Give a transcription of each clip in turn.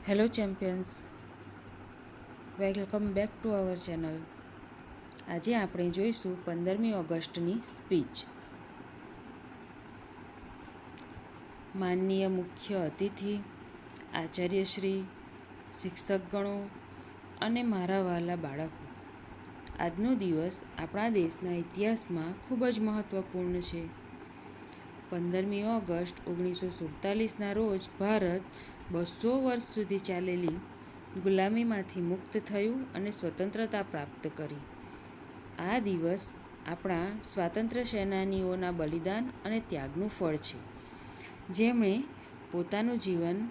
Hello champions, welcome back to our channel. આજે આપણે જોઈશું 15મી ઓગસ્ટની સ્પીચ. માનનીય મુખ્ય અતિથિ, આચાર્યશ્રી, શિક્ષકગણો અને મારા વહાલા બાળકો, આજનો દિવસ આપણા દેશના ઇતિહાસમાં ખૂબ જ મહત્ત્વપૂર્ણ છે. 15મી ઓગસ્ટ 1947ના રોજ ભારત 200 વર્ષ સુધી ચાલેલી ગુલામીમાંથી મુક્ત થયું અને સ્વતંત્રતા પ્રાપ્ત કરી. આ દિવસ આપણા સ્વાતંત્ર્ય સેનાનીઓના બલિદાન અને ત્યાગનું ફળ છે, જેમણે પોતાનું જીવન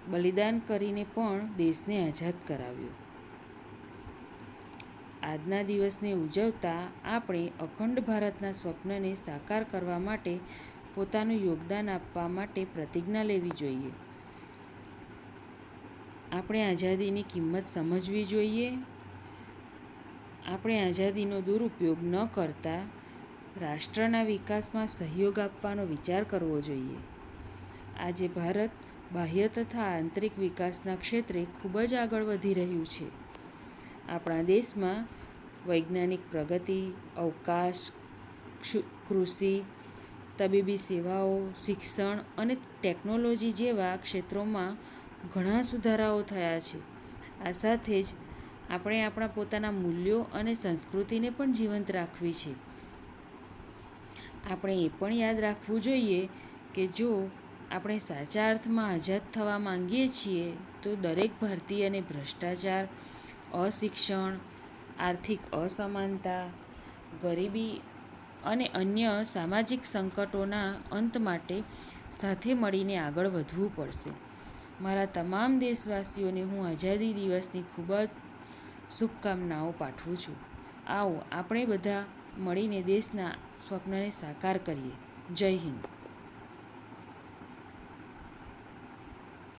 બલિદાન કરીને પણ દેશને આઝાદ કરાવ્યો. આજના દિવસને ઉજવતા આપણે અખંડ ભારતના સ્વપ્નને સાકાર કરવા માટે પોતાનું યોગદાન આપવા માટે પ્રતિજ્ઞા લેવી જોઈએ. આપણે આઝાદીની કિંમત સમજવી જોઈએ. આપણે આઝાદીનો દુરુપયોગ ન કરતા રાષ્ટ્રના વિકાસમાં સહયોગ આપવાનો વિચાર કરવો જોઈએ. આજે ભારત બાહ્ય તથા આંતરિક વિકાસના ક્ષેત્રે ખૂબ જ આગળ વધી રહ્યું છે. આપણા દેશમાં વૈજ્ઞાનિક પ્રગતિ, અવકાશ, કૃષિ, તબીબી સેવાઓ, શિક્ષણ અને ટેકનોલોજી જેવા ક્ષેત્રોમાં ઘણા સુધારાઓ થયા છે. આ સાથે જ આપણે આપણા પોતાના મૂલ્યો અને સંસ્કૃતિને પણ જીવંત રાખવી છે. આપણે એ પણ યાદ રાખવું જોઈએ કે જો આપણે સાચા અર્થમાં આઝાદ થવા માંગીએ છીએ તો દરેક ભારતીયને ભ્રષ્ટાચાર, અશિક્ષણ, આર્થિક અસમાનતા, ગરીબી અને અન્ય સામાજિક સંકટોના અંત માટે સાથે મળીને આગળ વધવું પડશે. મારા તમામ દેશવાસીઓને હું આઝાદી દિવસની ખૂબ જ શુભકામનાઓ પાઠવું છું. આવો આપણે બધા મળીને દેશના સ્વપ્નને સાકાર કરીએ. જય હિન્દ.